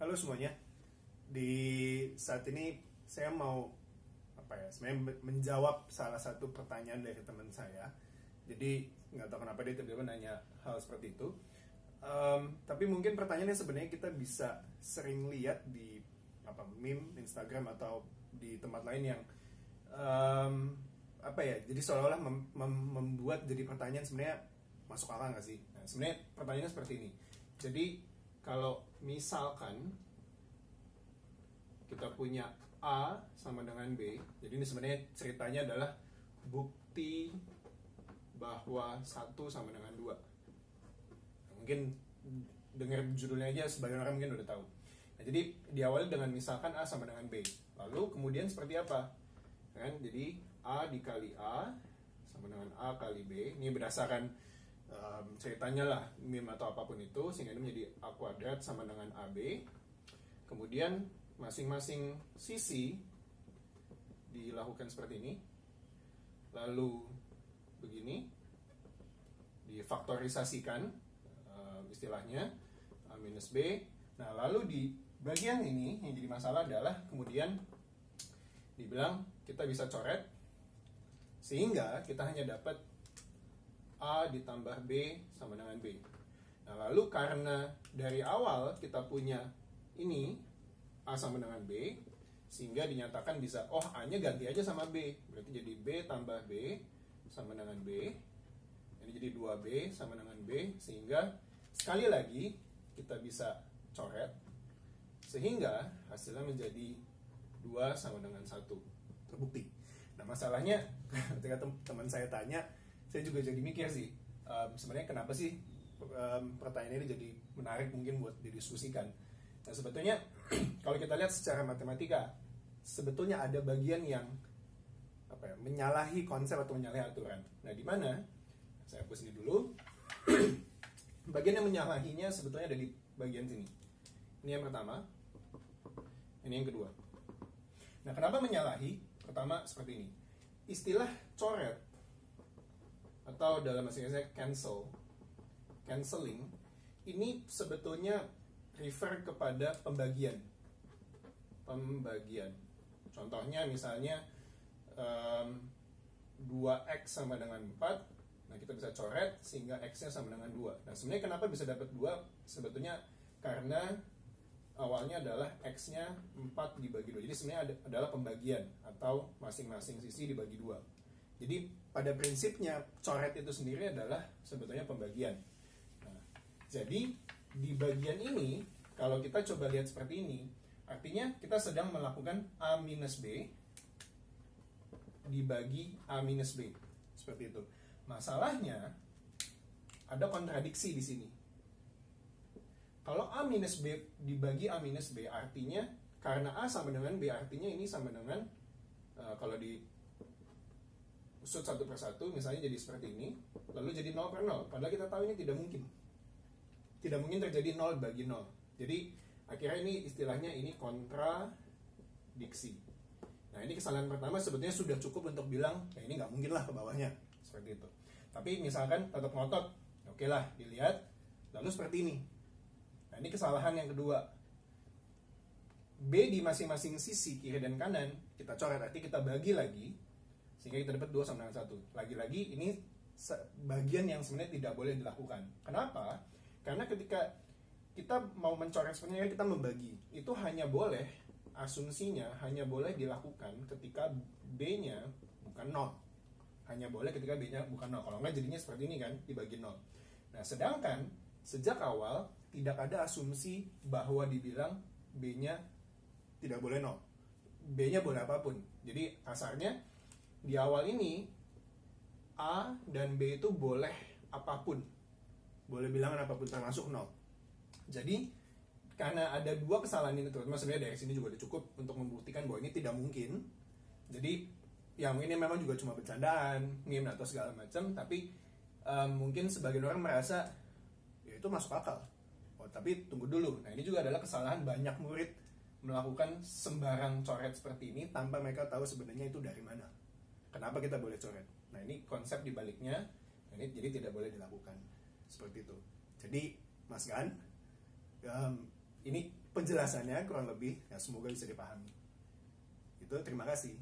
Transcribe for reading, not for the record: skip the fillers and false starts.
Halo semuanya. Di saat ini saya mau sebenarnya menjawab salah satu pertanyaan dari teman saya. Jadi nggak tahu kenapa dia tiba-tiba nanya hal seperti itu. Tapi mungkin pertanyaannya sebenarnya kita bisa sering lihat di meme Instagram atau di tempat lain yang jadi seolah-olah membuat jadi pertanyaan sebenarnya masuk akal nggak sih? Nah, sebenarnya pertanyaannya seperti ini. Jadi kalau misalkan kita punya A sama dengan B, jadi ini sebenarnya ceritanya adalah bukti bahwa 1 sama dengan 2. Mungkin dengar judulnya aja sebagian orang mungkin udah tahu. Nah, jadi diawali dengan misalkan A sama dengan B. Lalu kemudian seperti apa? Kan? Jadi A dikali A sama dengan A kali B. Ini berdasarkan ceritanya lah, meme atau apapun itu, sehingga ini menjadi A kuadrat sama dengan AB. Kemudian masing-masing sisi dilakukan seperti ini. Lalu begini, difaktorisasikan istilahnya A minus B. Nah, lalu di bagian ini yang jadi masalah adalah kemudian dibilang kita bisa coret sehingga kita hanya dapat A ditambah B sama dengan B. Nah, lalu karena dari awal kita punya ini A sama dengan B, sehingga dinyatakan bisa, A-nya ganti aja sama B. Berarti jadi B tambah B sama dengan B. Ini jadi 2B sama dengan B, sehingga sekali lagi kita bisa coret, sehingga hasilnya menjadi 2 sama dengan 1. Terbukti. Nah, masalahnya ketika teman saya tanya, saya juga jadi mikir sih, sebenarnya kenapa sih pertanyaan ini jadi menarik mungkin buat didiskusikan. Nah, sebetulnya kalau kita lihat secara matematika, sebetulnya ada bagian yang menyalahi konsep atau menyalahi aturan. Nah, di mana? Saya hapus ini dulu. Bagian yang menyalahinya sebetulnya ada di bagian sini. Ini yang pertama, ini yang kedua. Nah, kenapa menyalahi? Pertama seperti ini. Istilah coret atau dalam bahasa Inggrisnya canceling, ini sebetulnya refer kepada pembagian. Contohnya misalnya 2x sama dengan 4. Nah, kita bisa coret sehingga x-nya sama dengan 2. Nah, sebenarnya kenapa bisa dapat 2? Sebetulnya karena awalnya adalah x-nya 4 dibagi 2. Jadi sebenarnya adalah pembagian atau masing-masing sisi dibagi 2. Jadi pada prinsipnya coret itu sendiri adalah sebetulnya pembagian. Nah, jadi di bagian ini kalau kita coba lihat seperti ini, artinya kita sedang melakukan A minus B dibagi A minus B. Seperti itu. Masalahnya ada kontradiksi di sini. Kalau A minus B dibagi A minus B, artinya karena A sama dengan B, artinya ini sama dengan kalau di usut satu persatu misalnya jadi seperti ini, lalu jadi 0 per 0. Padahal kita tahu ini tidak mungkin. Tidak mungkin terjadi 0 bagi 0. Jadi akhirnya ini istilahnya ini kontradiksi. Nah, ini kesalahan pertama sebetulnya sudah cukup untuk bilang, ini nggak mungkin lah ke bawahnya. Seperti itu. Tapi misalkan tetap ngotot, oke lah dilihat, lalu seperti ini. Nah, ini kesalahan yang kedua. B di masing-masing sisi kiri dan kanan kita coret, arti kita bagi lagi sehingga kita dapat 2 sama dengan 1. Lagi-lagi ini bagian yang sebenarnya tidak boleh dilakukan. Kenapa? Karena ketika kita mau mencoret sebenarnya kita membagi, itu hanya boleh, asumsinya hanya boleh dilakukan ketika B-nya bukan 0. Hanya boleh ketika B-nya bukan 0. Kalau enggak jadinya seperti ini kan, dibagi 0. Nah, sedangkan sejak awal tidak ada asumsi bahwa dibilang B-nya tidak boleh 0. B-nya boleh apapun. Jadi kasarnya di awal ini A dan B itu boleh apapun. Boleh bilangan apapun termasuk 0. Jadi karena ada dua kesalahan ini, terutama sebenarnya dari sini juga udah cukup untuk membuktikan bahwa ini tidak mungkin. Jadi ya mungkin ini memang juga cuma bercandaan, meme atau segala macam, tapi mungkin sebagian orang merasa ya itu masuk akal. Tapi tunggu dulu. Nah, ini juga adalah kesalahan banyak murid melakukan sembarang coret seperti ini tanpa mereka tahu sebenarnya itu dari mana. Kenapa kita boleh coret? Nah, ini konsep dibaliknya. Ini jadi tidak boleh dilakukan seperti itu. Jadi Mas Gan, ini penjelasannya kurang lebih, ya semoga bisa dipahami. Itu, terima kasih.